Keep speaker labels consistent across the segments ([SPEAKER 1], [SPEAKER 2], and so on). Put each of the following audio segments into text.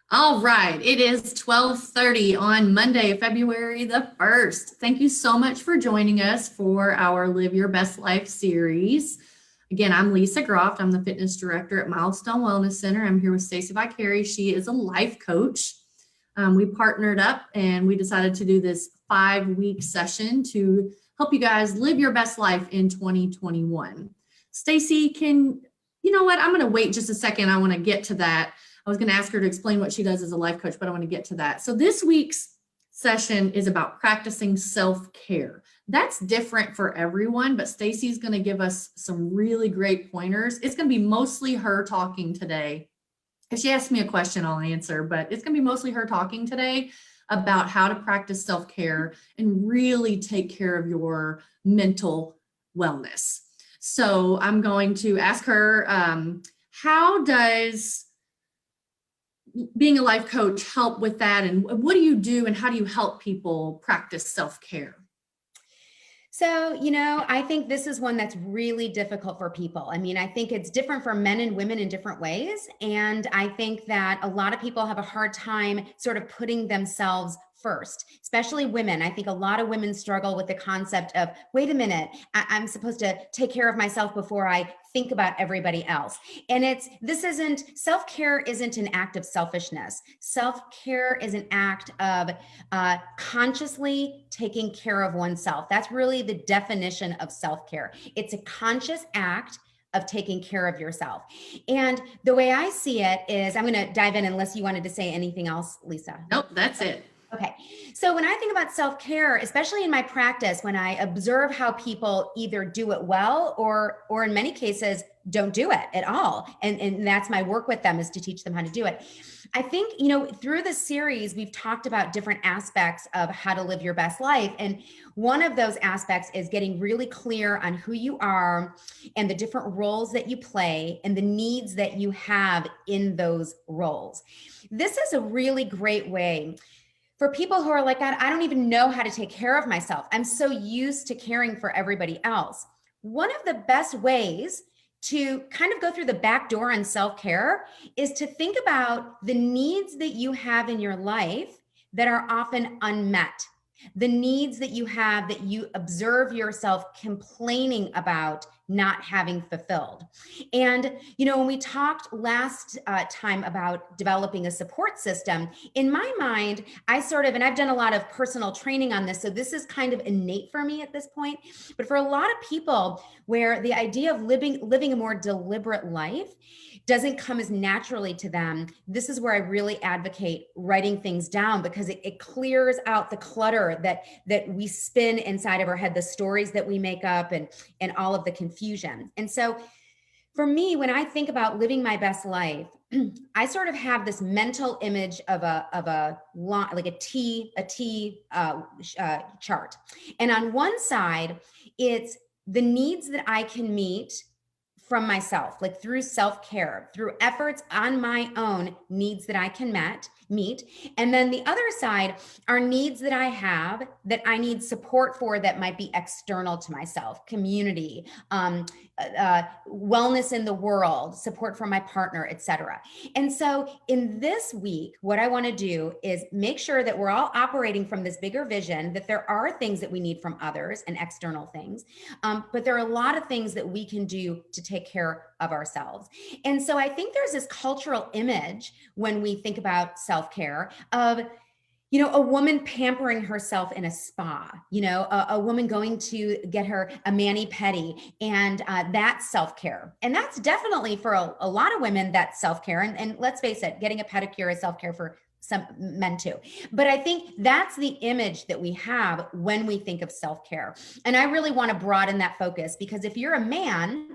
[SPEAKER 1] All right, it is 12:30 on Monday, February the 1st. Thank you so much for joining us for our Live Your Best Life series. Again, I'm Lisa Groft. I'm the fitness director at Milestone Wellness Center. I'm here with Stacey Vicari. She is a life coach. We partnered up and we decided to do this 5-week session to help you guys live your best life in 2021. Stacey, you know what? I'm going to wait just a second. I want to get to that. I was going to ask her to explain what she does as a life coach, but I want to get to that. So this week's session is about practicing self-care. That's different for everyone, but Stacey's going to give us some really great pointers. It's going to be mostly her talking today. If she asks me a question, I'll answer, but it's going to be mostly her talking today about how to practice self-care and really take care of your mental wellness. So I'm going to ask her, how does being a life coach help with that? And what do you do and how do you help people practice self-care?
[SPEAKER 2] So, I think this is one that's really difficult for people. I mean, I think it's different for men and women in different ways. And I think that a lot of people have a hard time sort of putting themselves first, especially women. I think a lot of women struggle with the concept of, wait a minute, I'm supposed to take care of myself before I think about everybody else. And self-care isn't an act of selfishness. Self-care is an act of consciously taking care of oneself. That's really the definition of self-care. It's a conscious act of taking care of yourself. And the way I see it is, I'm going to dive in unless you wanted to say anything else, Lisa.
[SPEAKER 1] Nope, that's it.
[SPEAKER 2] Okay. So when I think about self-care, especially in my practice, when I observe how people either do it well or in many cases don't do it at all. And that's my work with them, is to teach them how to do it. I think, through this series, we've talked about different aspects of how to live your best life. And one of those aspects is getting really clear on who you are and the different roles that you play and the needs that you have in those roles. This is a really great way for people who are like, God, I don't even know how to take care of myself. I'm so used to caring for everybody else. One of the best ways to kind of go through the back door on self-care is to think about the needs that you have in your life that are often unmet. The needs that you have that you observe yourself complaining about not having fulfilled. And, when we talked last time about developing a support system, in my mind, and I've done a lot of personal training on this, so this is kind of innate for me at this point. But for a lot of people, where the idea of living a more deliberate life doesn't come as naturally to them, this is where I really advocate writing things down, because it clears out the clutter that we spin inside of our head, the stories that we make up, and all of the confusion. And so for me, when I think about living my best life, I sort of have this mental image of a T chart. And on one side, it's the needs that I can meet from myself, like through self-care, through efforts on my own, needs that I can meet. And then the other side are needs that I have that I need support for, that might be external to myself: community, wellness in the world, support from my partner, etc. And so in this week, what I want to do is make sure that we're all operating from this bigger vision, that there are things that we need from others and external things, but there are a lot of things that we can do to take care of ourselves. And so I think there's this cultural image when we think about self-care of, a woman pampering herself in a spa, a woman going to get her a mani-pedi, and that's self-care. And that's definitely for a lot of women, that's self-care. And let's face it, getting a pedicure is self-care for some men too. But I think that's the image that we have when we think of self-care. And I really want to broaden that focus, because if you're a man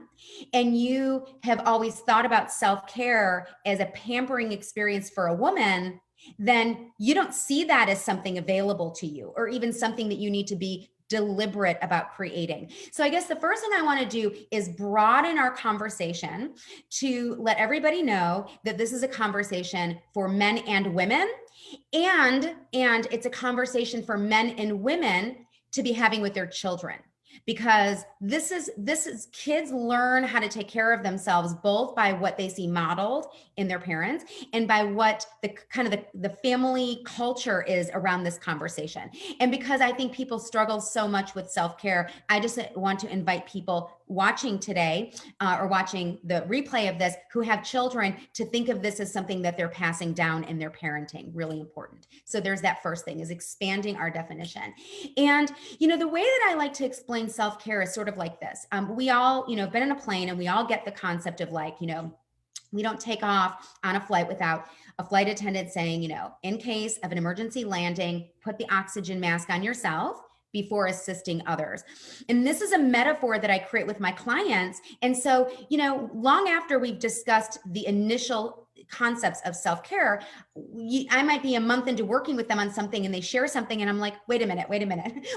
[SPEAKER 2] and you have always thought about self-care as a pampering experience for a woman, then you don't see that as something available to you, or even something that you need to be deliberate about creating. So I guess the first thing I want to do is broaden our conversation to let everybody know that this is a conversation for men and women, and it's a conversation for men and women to be having with their children. because this is kids learn how to take care of themselves both by what they see modeled in their parents and by what the kind of the family culture is around this conversation. And because I think people struggle so much with self-care, I just want to invite people watching today or watching the replay of this who have children to think of this as something that they're passing down in their parenting. Really important. So there's that first thing, is expanding our definition. And the way that I like to explain self-care is sort of like this. We all have been in a plane, and we all get the concept of like, we don't take off on a flight without a flight attendant saying, in case of an emergency landing, put the oxygen mask on yourself before assisting others. And this is a metaphor that I create with my clients. And so, long after we've discussed the initial concepts of self-care, I might be a month into working with them on something and they share something and I'm like, wait a minute,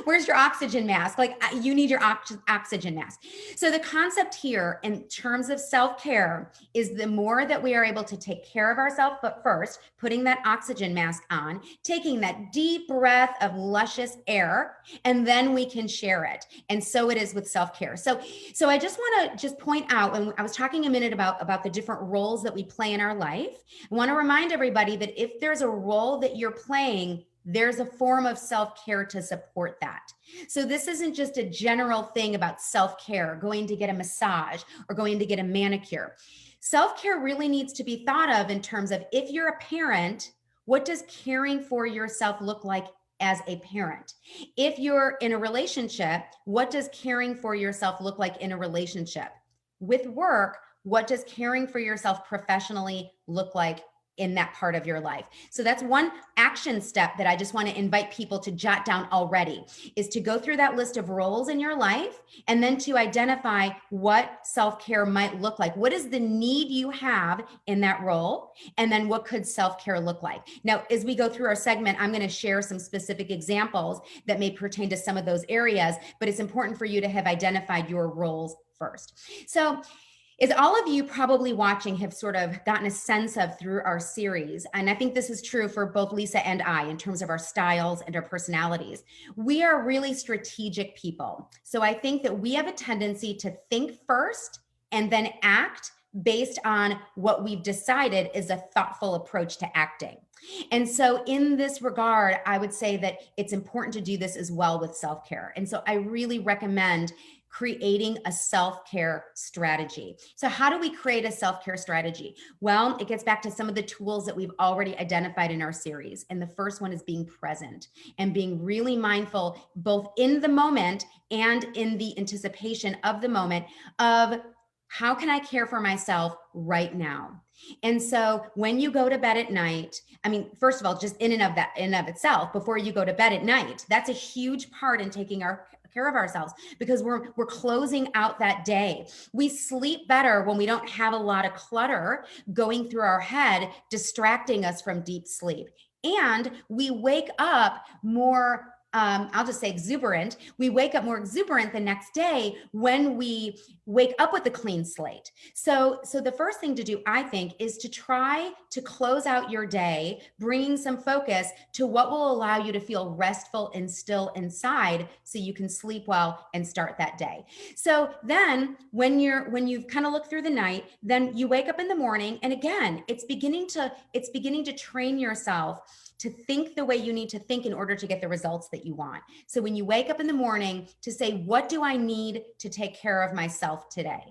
[SPEAKER 2] where's your oxygen mask? Like, you need your oxygen mask. So the concept here in terms of self-care is the more that we are able to take care of ourselves, but first putting that oxygen mask on, taking that deep breath of luscious air, and then we can share it. And so it is with self-care. So I just want to point out, when I was talking a minute about the different roles that we play in our life, I want to remind everybody that if there's a role that you're playing, there's a form of self-care to support that. So this isn't just a general thing about self-care, going to get a massage or going to get a manicure. Self-care really needs to be thought of in terms of, if you're a parent, what does caring for yourself look like as a parent? If you're in a relationship, what does caring for yourself look like in a relationship? With work, what does caring for yourself professionally look like in that part of your life? So that's one action step that I just want to invite people to jot down already, is to go through that list of roles in your life and then to identify what self-care might look like. What is the need you have in that role? And then what could self-care look like? Now, as we go through our segment, I'm going to share some specific examples that may pertain to some of those areas, but it's important for you to have identified your roles first. So, as all of you probably watching have sort of gotten a sense of through our series, and I think this is true for both Lisa and I in terms of our styles and our personalities, we are really strategic people. So I think that we have a tendency to think first and then act based on what we've decided is a thoughtful approach to acting. And so in this regard, I would say that it's important to do this as well with self-care. And so I really recommend creating a self-care strategy. So how do we create a self-care strategy? Well, it gets back to some of the tools that we've already identified in our series. And the first one is being present and being really mindful, both in the moment and in the anticipation of the moment, of how can I care for myself right now? And so when you go to bed at night, first of all, just in and of itself, before you go to bed at night, that's a huge part in taking care of ourselves, because we're closing out that day. We sleep better when we don't have a lot of clutter going through our head, distracting us from deep sleep. And we wake up more I'll just say exuberant. We wake up more exuberant the next day when we wake up with a clean slate. So the first thing to do, I think, is to try to close out your day, bringing some focus to what will allow you to feel restful and still inside so you can sleep well and start that day. So then when you've kind of looked through the night, then you wake up in the morning, and again, it's beginning to train yourself to think the way you need to think in order to get the results that you want. So when you wake up in the morning, to say, what do I need to take care of myself today?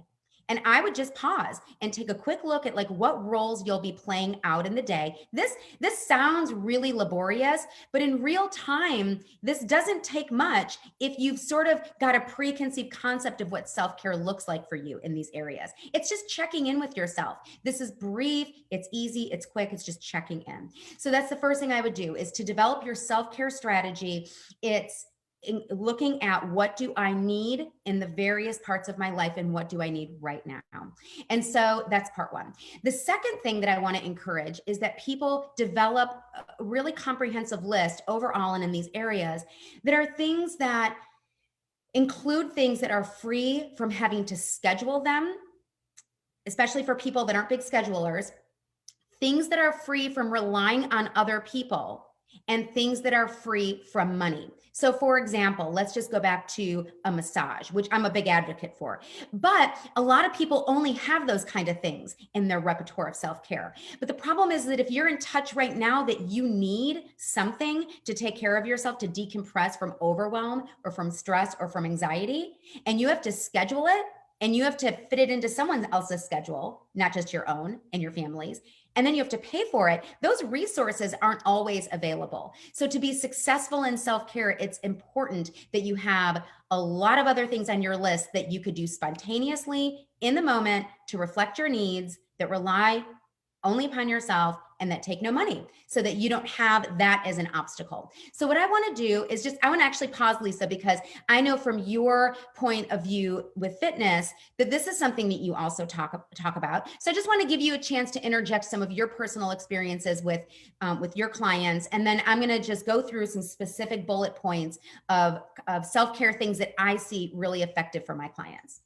[SPEAKER 2] And I would just pause and take a quick look at like what roles you'll be playing out in the day. This sounds really laborious, but in real time, this doesn't take much if you've sort of got a preconceived concept of what self-care looks like for you in these areas. It's just checking in with yourself. This is brief, it's easy, it's quick, it's just checking in. So that's the first thing I would do, is to develop your self-care strategy. It's looking at what do I need in the various parts of my life and what do I need right now. And so that's part one. The second thing that I want to encourage is that people develop a really comprehensive list overall and in these areas that are things that include things that are free from having to schedule them, especially for people that aren't big schedulers, things that are free from relying on other people, and things that are free from money. So for example, let's just go back to a massage, which I'm a big advocate for. But a lot of people only have those kind of things in their repertoire of self-care. But the problem is that if you're in touch right now that you need something to take care of yourself, to decompress from overwhelm or from stress or from anxiety, and you have to schedule it, and you have to fit it into someone else's schedule, not just your own and your family's, and then you have to pay for it, those resources aren't always available. So to be successful in self-care, it's important that you have a lot of other things on your list that you could do spontaneously in the moment to reflect your needs, that rely only upon yourself, and that take no money, so that you don't have that as an obstacle. So what I want to do is I want to actually pause, Lisa, because I know from your point of view with fitness that this is something that you also talk about. So I just want to give you a chance to interject some of your personal experiences with your clients, and then I'm going to just go through some specific bullet points of self-care things that I see really effective for my clients.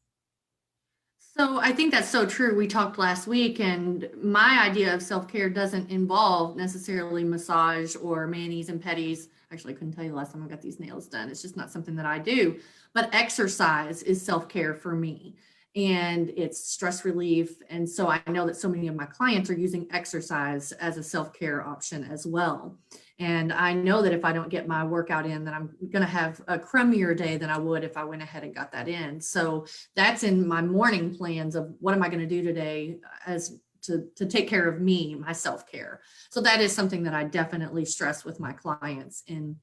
[SPEAKER 1] So I think that's so true. We talked last week, and my idea of self-care doesn't involve necessarily massage or manis and pedis. Actually, I couldn't tell you the last time I got these nails done. It's just not something that I do. But exercise is self-care for me, and it's stress relief. And so I know that so many of my clients are using exercise as a self-care option as well. And I know that if I don't get my workout in, that I'm going to have a crummier day than I would if I went ahead and got that in. So that's in my morning plans of what am I going to do today as to take care of me, my self-care. So that is something that I definitely stress with my clients. And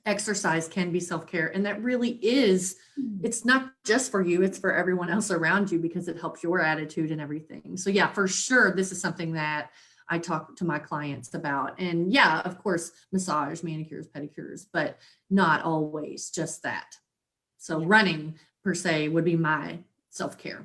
[SPEAKER 1] exercise can be self-care. And that really is, it's not just for you, it's for everyone else around you, because it helps your attitude and everything. So yeah, for sure, this is something that I talk to my clients about. And yeah, of course, massage, manicures, pedicures, but not always just that. So running per se would be my self-care.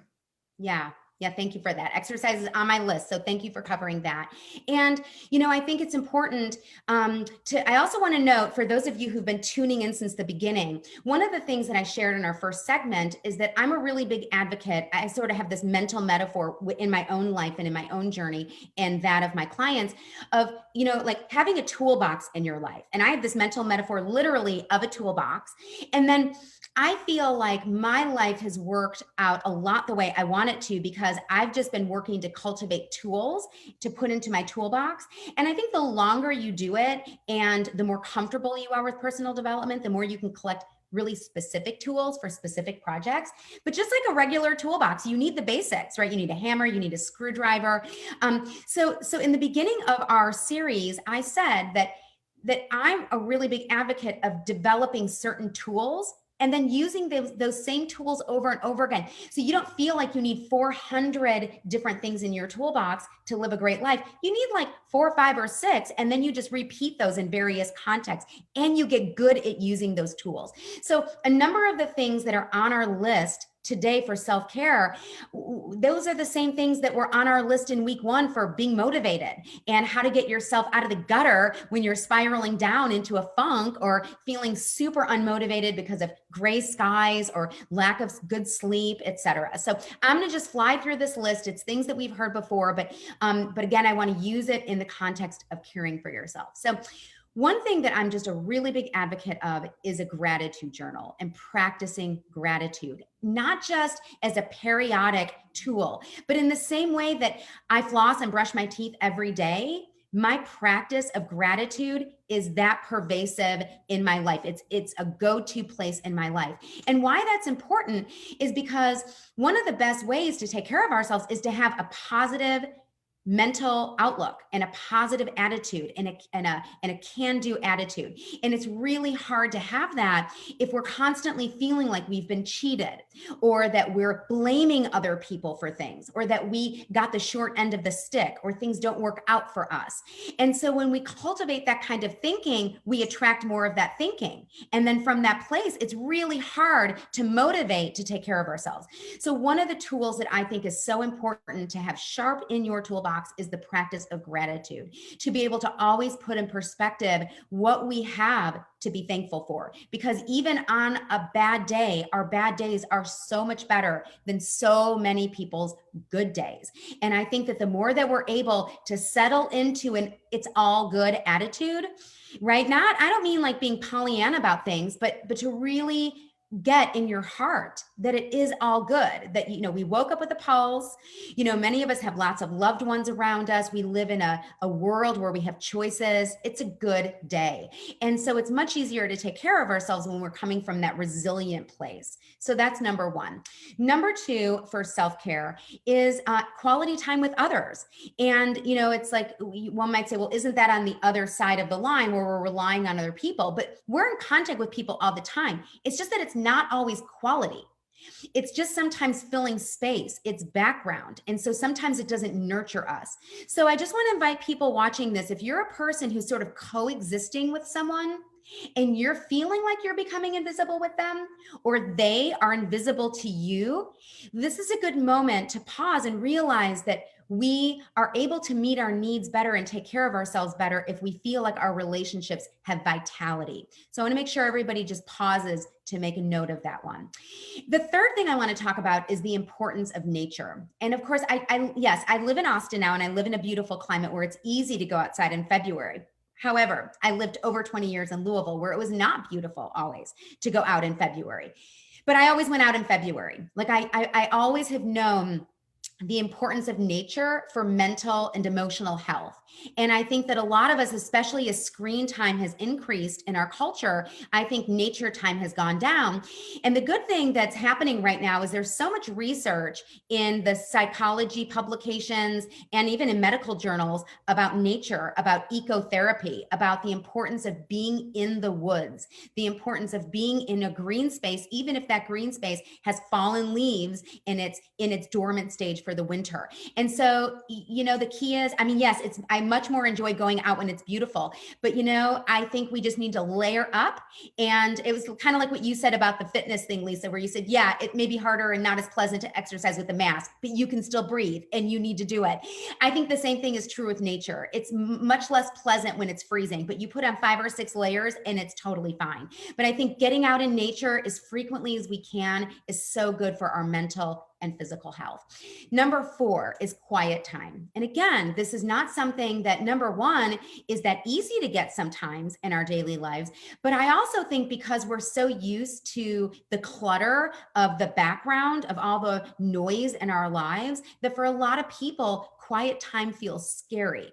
[SPEAKER 2] Yeah. Yeah, thank you for that. Exercise is on my list, so thank you for covering that. And, I think it's important I also want to note, for those of you who've been tuning in since the beginning, one of the things that I shared in our first segment is that I'm a really big advocate. I sort of have this mental metaphor in my own life and in my own journey and that of my clients of, like having a toolbox in your life. And I have this mental metaphor literally of a toolbox. And then I feel like my life has worked out a lot the way I want it to, because I've just been working to cultivate tools to put into my toolbox. And I think the longer you do it and the more comfortable you are with personal development, the more you can collect really specific tools for specific projects. But just like a regular toolbox, you need the basics, right? You need a hammer, you need a screwdriver. So in the beginning of our series, I said that I'm a really big advocate of developing certain tools and then using those same tools over and over again. So you don't feel like you need 400 different things in your toolbox to live a great life. You need like 4 or 5 or 6, and then you just repeat those in various contexts, and you get good at using those tools. So a number of the things that are on our list today for self-care, those are the same things that were on our list in week 1 for being motivated and how to get yourself out of the gutter when you're spiraling down into a funk or feeling super unmotivated because of gray skies or lack of good sleep, etc. So I'm going to just fly through this list. It's things that we've heard before, but again, I want to use it in the context of caring for yourself. So one thing that I'm just a really big advocate of is a gratitude journal and practicing gratitude, not just as a periodic tool, but in the same way that I floss and brush my teeth every day. My practice of gratitude is that pervasive in my life. It's a go-to place in my life. And why that's important is because one of the best ways to take care of ourselves is to have a positive mental outlook and a positive attitude and a can-do attitude. And it's really hard to have that if we're constantly feeling like we've been cheated, or that we're blaming other people for things, or that we got the short end of the stick, or things don't work out for us. And so when we cultivate that kind of thinking, we attract more of that thinking. And then from that place, it's really hard to motivate to take care of ourselves. So one of the tools that I think is so important to have sharp in your toolbox box is the practice of gratitude, to be able to always put in perspective what we have to be thankful for. Because even on a bad day, our bad days are so much better than so many people's good days. And I think that the more that we're able to settle into an it's all good attitude, right? I don't mean like being Pollyanna about things, but to really get in your heart that it is all good, that, we woke up with a pulse. Many of us have lots of loved ones around us. We live in a world where we have choices. It's a good day. And so it's much easier to take care of ourselves when we're coming from that resilient place. So that's number one. Number two for self-care is quality time with others. And, it's like one might say, well, isn't that on the other side of the line where we're relying on other people? But we're in contact with people all the time. It's just that it's not always quality. It's just sometimes filling space, it's background. And so sometimes it doesn't nurture us. So I just want to invite people watching this, if you're a person who's sort of coexisting with someone and you're feeling like you're becoming invisible with them, or they are invisible to you, this is a good moment to pause and realize that we are able to meet our needs better and take care of ourselves better if we feel like our relationships have vitality. So I want to make sure everybody just pauses to make a note of that one. The third thing I want to talk about is the importance of nature. And of course, I live in Austin now, and I live in a beautiful climate where it's easy to go outside in February. However, I lived over 20 years in Louisville where it was not beautiful always to go out in February. But I always went out in February. Like I always have known the importance of nature for mental and emotional health. And I think that a lot of us, especially as screen time has increased in our culture, I think nature time has gone down. And the good thing that's happening right now is there's so much research in the psychology publications and even in medical journals about nature, about ecotherapy, about the importance of being in the woods, the importance of being in a green space, even if that green space has fallen leaves and it's in its dormant stage for the winter. And so, the key is, yes, I much more enjoy going out when it's beautiful, but I think we just need to layer up. And it was kind of like what you said about the fitness thing, Lisa, where you said, yeah, it may be harder and not as pleasant to exercise with a mask, but you can still breathe and you need to do it. I think the same thing is true with nature. It's much less pleasant when it's freezing, but you put on 5 or 6 layers and it's totally fine. But I think getting out in nature as frequently as we can is so good for our mental and physical health. Number 4 is quiet time. And again, this is not something that, number one, is that easy to get sometimes in our daily lives. But I also think because we're so used to the clutter of the background of all the noise in our lives, that for a lot of people, quiet time feels scary.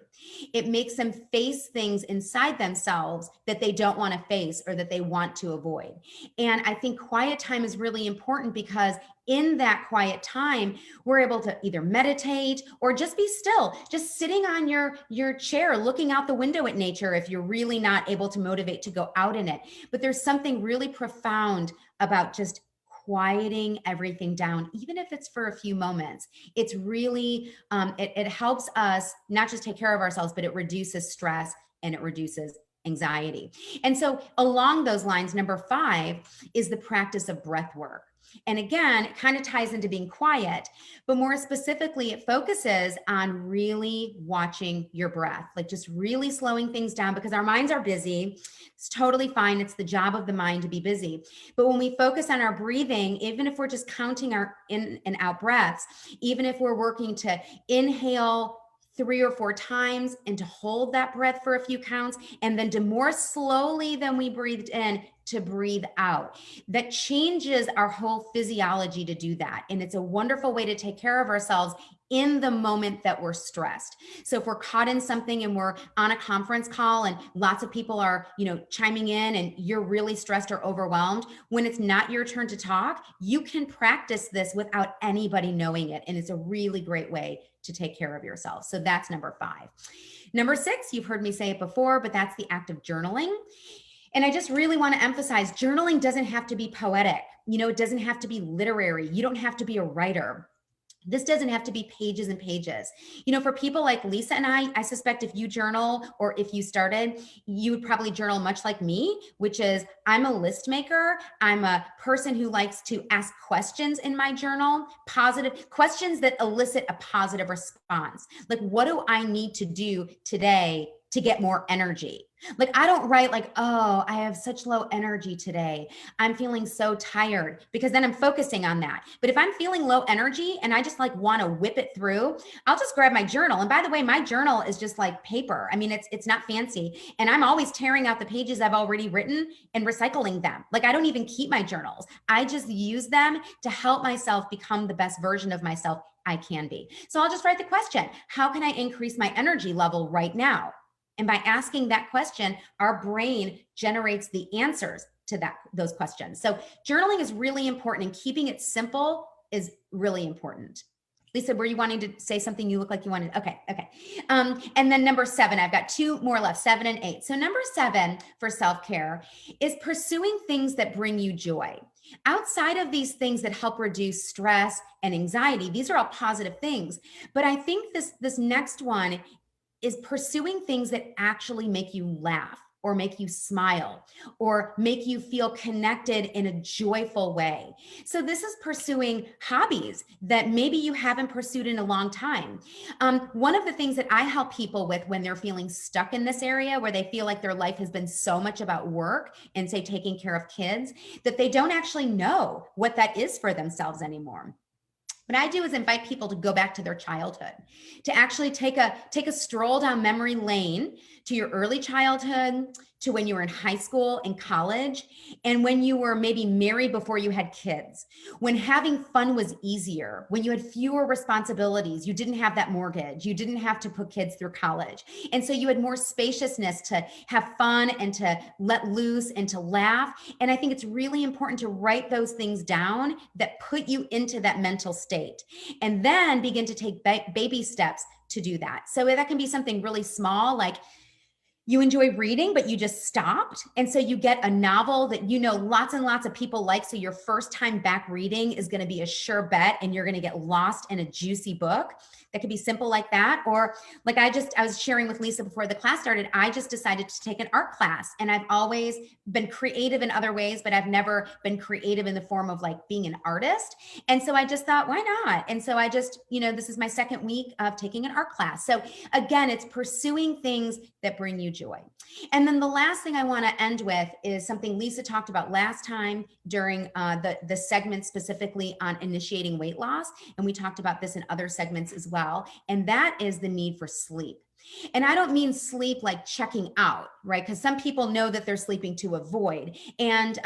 [SPEAKER 2] It makes them face things inside themselves that they don't want to face or that they want to avoid. And I think quiet time is really important because in that quiet time, we're able to either meditate or just be still, just sitting on your chair, looking out the window at nature if you're really not able to motivate to go out in it. But there's something really profound about just quieting everything down, even if it's for a few moments. It's really, it helps us not just take care of ourselves, but it reduces stress and it reduces anxiety. And so along those lines, number 5 is the practice of breath work. And again, it kind of ties into being quiet, but more specifically, it focuses on really watching your breath, like just really slowing things down because our minds are busy. It's totally fine. It's the job of the mind to be busy. But when we focus on our breathing, even if we're just counting our in and out breaths, even if we're working to inhale 3 or 4 times and to hold that breath for a few counts, and then to more slowly than we breathed in to breathe out. That changes our whole physiology to do that. And it's a wonderful way to take care of ourselves in the moment that we're stressed. So if we're caught in something and we're on a conference call and lots of people are, chiming in and you're really stressed or overwhelmed, when it's not your turn to talk, you can practice this without anybody knowing it. And it's a really great way to take care of yourself. So that's number 5. Number 6, you've heard me say it before, but that's the act of journaling. And I just really want to emphasize journaling doesn't have to be poetic. It doesn't have to be literary. You don't have to be a writer. This doesn't have to be pages and pages. You know, for people like Lisa and I suspect if you journal or if you started, you would probably journal much like me, which is I'm a list maker. I'm a person who likes to ask questions in my journal, positive questions that elicit a positive response. Like, what do I need to do today to get more energy? Like, I don't write like, oh, I have such low energy today. I'm feeling so tired, because then I'm focusing on that. But if I'm feeling low energy and I just like want to whip it through, I'll just grab my journal. And by the way, my journal is just like paper. I mean, it's not fancy. And I'm always tearing out the pages I've already written and recycling them. Like, I don't even keep my journals. I just use them to help myself become the best version of myself I can be. So I'll just write the question, how can I increase my energy level right now? And by asking that question, our brain generates the answers to those questions. So journaling is really important, and keeping it simple is really important. Lisa, were you wanting to say something? You look like you wanted. Okay. And then number 7, I've got 2 more left, 7 and 8. So number 7 for self-care is pursuing things that bring you joy. Outside of these things that help reduce stress and anxiety, these are all positive things. But I think this next one is pursuing things that actually make you laugh or make you smile or make you feel connected in a joyful way. So this is pursuing hobbies that maybe you haven't pursued in a long time. One of the things that I help people with when they're feeling stuck in this area, where they feel like their life has been so much about work and, say, taking care of kids, that they don't actually know what that is for themselves anymore. What I do is invite people to go back to their childhood, to actually take a stroll down memory lane to your early childhood, to when you were in high school and college, and when you were maybe married before you had kids, when having fun was easier, when you had fewer responsibilities, you didn't have that mortgage, you didn't have to put kids through college. And so you had more spaciousness to have fun and to let loose and to laugh. And I think it's really important to write those things down that put you into that mental state, and then begin to take baby steps to do that. So that can be something really small, like you enjoy reading, but you just stopped. And so you get a novel that you know lots and lots of people like. So your first time back reading is going to be a sure bet, and you're going to get lost in a juicy book. That could be simple like that. Or like I was sharing with Lisa before the class started, I just decided to take an art class. And I've always been creative in other ways, but I've never been creative in the form of like being an artist. And so I just thought, why not? And so I just, this is my second week of taking an art class. So again, it's pursuing things that bring you joy. And then the last thing I want to end with is something Lisa talked about last time during the segment specifically on initiating weight loss. And we talked about this in other segments as well. And that is the need for sleep. And I don't mean sleep like checking out, right? Because some people know that they're sleeping to avoid. And,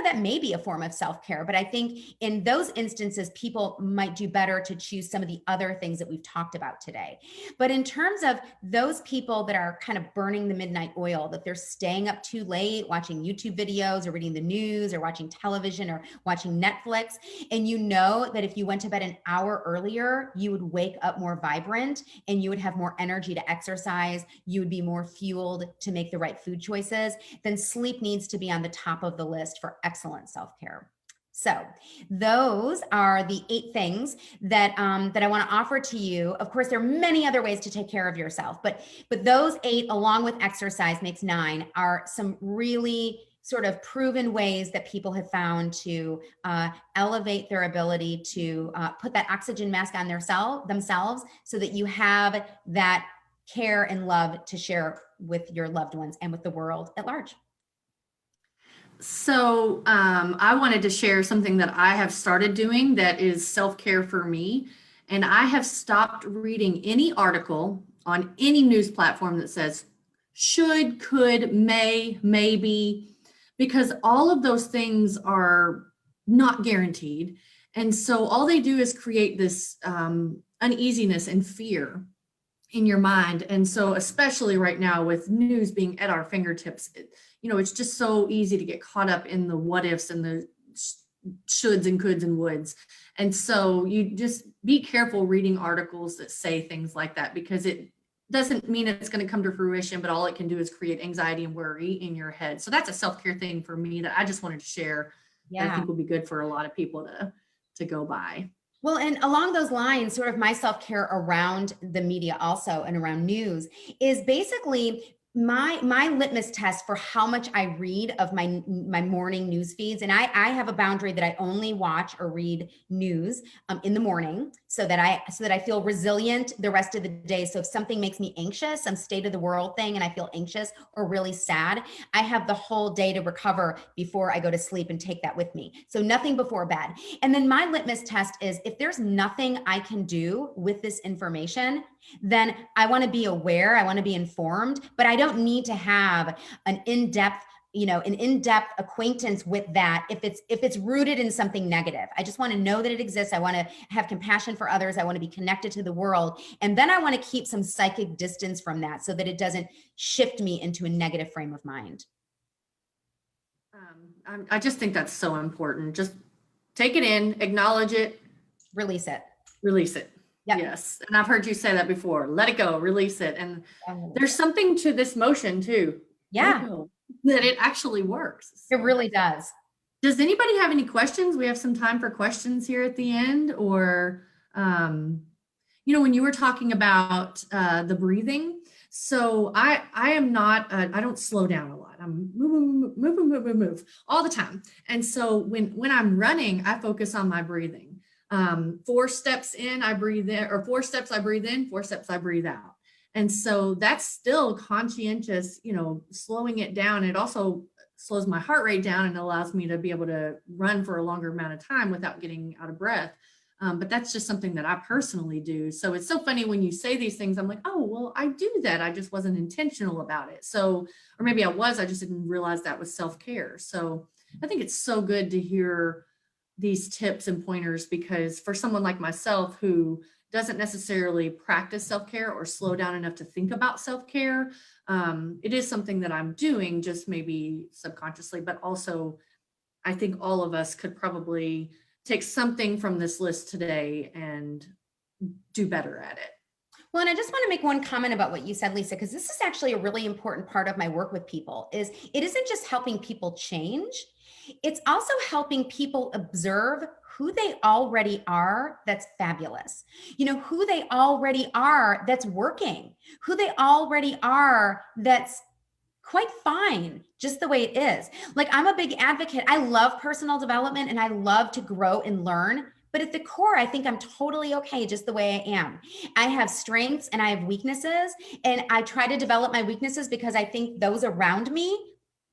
[SPEAKER 2] that may be a form of self-care. But I think in those instances, people might do better to choose some of the other things that we've talked about today. But in terms of those people that are kind of burning the midnight oil, that they're staying up too late, watching YouTube videos or reading the news or watching television or watching Netflix, and you know that if you went to bed an hour earlier, you would wake up more vibrant and you would have more energy to exercise, you would be more fueled to make the right food choices, then sleep needs to be on the top of the list for excellent self-care. So those are the 8 things that I want to offer to you. Of course, there are many other ways to take care of yourself, but those 8, along with exercise, makes 9, are some really sort of proven ways that people have found to elevate their ability to put that oxygen mask on themselves so that you have that care and love to share with your loved ones and with the world at large.
[SPEAKER 1] So I wanted to share something that I have started doing that is self-care for me. And I have stopped reading any article on any news platform that says should, could, may, maybe, because all of those things are not guaranteed. And so all they do is create this uneasiness and fear in your mind. And so especially right now with news being at our fingertips, it's just so easy to get caught up in the what ifs and the shoulds and coulds and woulds. And so you just be careful reading articles that say things like that, because it doesn't mean it's going to come to fruition, but all it can do is create anxiety and worry in your head. So that's a self-care thing for me that I just wanted to share.
[SPEAKER 2] Yeah.
[SPEAKER 1] That I think will be good for a lot of people to go by.
[SPEAKER 2] Well, and along those lines, sort of my self-care around the media also and around news is basically my litmus test for how much I read of my morning news feeds. And I have a boundary that I only watch or read news in the morning so that I feel resilient the rest of the day. So if something makes me anxious, some state of the world thing, and I feel anxious or really sad, I have the whole day to recover before I go to sleep and take that with me. So nothing before bed. And then my litmus test is if there's nothing I can do with this information, then I want to be aware, I want to be informed, but I don't need to have an in-depth acquaintance with that if it's rooted in something negative. I just want to know that it exists. I want to have compassion for others. I want to be connected to the world. And then I want to keep some psychic distance from that so that it doesn't shift me into a negative frame of mind.
[SPEAKER 1] I just think that's so important. Just take it in, acknowledge it,
[SPEAKER 2] Release it.
[SPEAKER 1] release it.
[SPEAKER 2] Yep.
[SPEAKER 1] Yes. And I've heard you say that before. Let it go, release it. And there's something to this motion too.
[SPEAKER 2] Yeah,
[SPEAKER 1] That it actually works.
[SPEAKER 2] it really does.
[SPEAKER 1] Does anybody have any questions? We have some time for questions here at the end. Or, when you were talking about the breathing, so I am not, I don't slow down a lot. I'm move all the time. And so when I'm running, I focus on my breathing. 4 steps in, I breathe in, or 4 steps I breathe in, 4 steps I breathe out. And so that's still conscientious, slowing it down. It also slows my heart rate down and allows me to be able to run for a longer amount of time without getting out of breath. But that's just something that I personally do. So it's so funny when you say these things, I'm like, oh, well, I do that. I just wasn't intentional about it. So, or maybe I just didn't realize that was self-care. So I think it's so good to hear these tips and pointers, because for someone like myself who doesn't necessarily practice self-care or slow down enough to think about self-care, it is something that I'm doing, just maybe subconsciously, but also I think all of us could probably take something from this list today and do better at it.
[SPEAKER 2] Well, and I just want to make one comment about what you said, Lisa, because this is actually a really important part of my work with people. Is it isn't just helping people change, it's also helping people observe who they already are that's fabulous. Who they already are that's working, who they already are that's quite fine, just the way it is. Like, I'm a big advocate. I love personal development and I love to grow and learn. But at the core, I think I'm totally okay just the way I am. I have strengths and I have weaknesses, and I try to develop my weaknesses because I think those around me,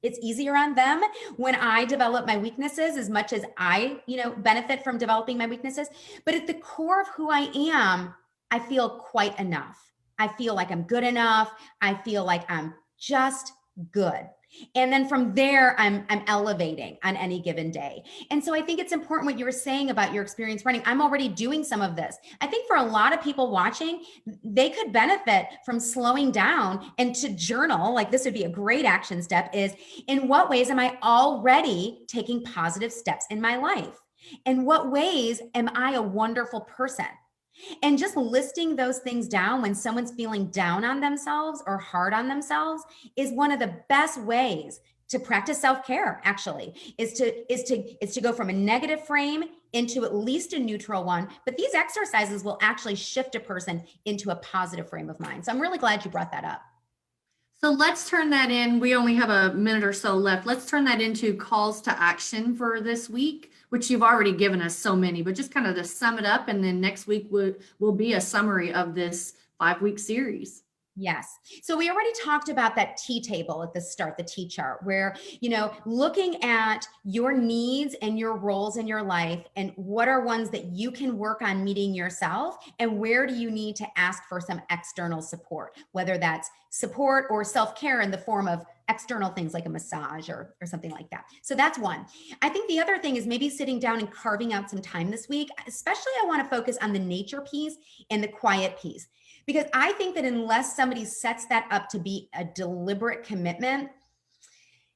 [SPEAKER 2] it's easier on them when I develop my weaknesses as much as I, benefit from developing my weaknesses. But at the core of who I am, I feel quite enough. I feel like I'm good enough. I feel like I'm just good. And then from there, I'm elevating on any given day. And so I think it's important what you were saying about your experience running. I'm already doing some of this. I think for a lot of people watching, they could benefit from slowing down and to journal. Like, this would be a great action step, is in what ways am I already taking positive steps in my life? In what ways am I a wonderful person? And just listing those things down when someone's feeling down on themselves or hard on themselves is one of the best ways to practice self-care, actually, is to go from a negative frame into at least a neutral one. But these exercises will actually shift a person into a positive frame of mind. So I'm really glad you brought that up.
[SPEAKER 1] So let's turn that in. We only have a minute or so left. Let's turn that into calls to action for this week, which you've already given us so many, but just kind of to sum it up. And then next week will be a summary of this 5-week series.
[SPEAKER 2] Yes. So we already talked about that T table at the start, the T chart, where, looking at your needs and your roles in your life and what are ones that you can work on meeting yourself, and where do you need to ask for some external support, whether that's support or self-care in the form of external things like a massage or something like that. So that's one. I think the other thing is maybe sitting down and carving out some time this week. Especially, I want to focus on the nature piece and the quiet piece, because I think that unless somebody sets that up to be a deliberate commitment,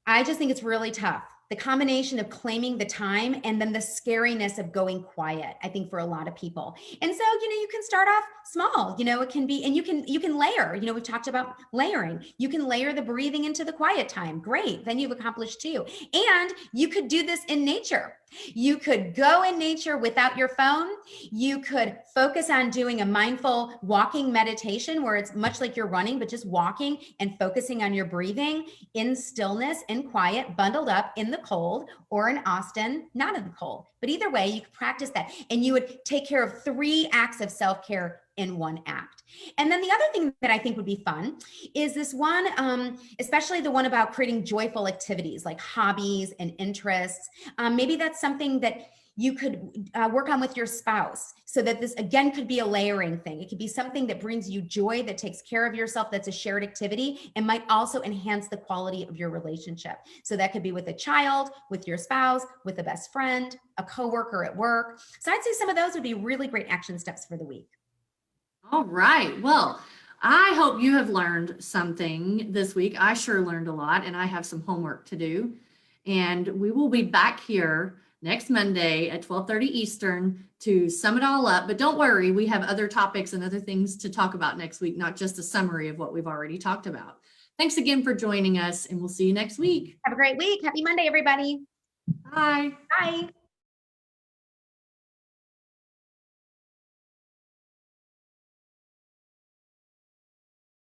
[SPEAKER 2] I just think it's really tough. The combination of claiming the time and then the scariness of going quiet, I think, for a lot of people. And so, you can start off small, it can be, and you can layer, we've talked about layering. You can layer the breathing into the quiet time. Great. Then you've accomplished 2. And you could do this in nature. You could go in nature without your phone. You could focus on doing a mindful walking meditation where it's much like you're running, but just walking and focusing on your breathing in stillness, in quiet, bundled up in the cold, or in Austin, not in the cold. But either way, you could practice that. And you would take care of 3 acts of self-care in one act. And then the other thing that I think would be fun is this one, especially the one about creating joyful activities like hobbies and interests. Maybe that's something that you could work on with your spouse, so that this again could be a layering thing. It could be something that brings you joy, that takes care of yourself, that's a shared activity, and might also enhance the quality of your relationship. So that could be with a child, with your spouse, with a best friend, a coworker at work. So I'd say some of those would be really great action steps for the week.
[SPEAKER 1] All right. Well, I hope you have learned something this week. I sure learned a lot, and I have some homework to do. And we will be back here next Monday at 12:30 Eastern to sum it all up. But don't worry, we have other topics and other things to talk about next week, not just a summary of what we've already talked about. Thanks again for joining us, and we'll see you next week.
[SPEAKER 2] Have a great week. Happy Monday, everybody.
[SPEAKER 1] Bye.
[SPEAKER 2] Bye.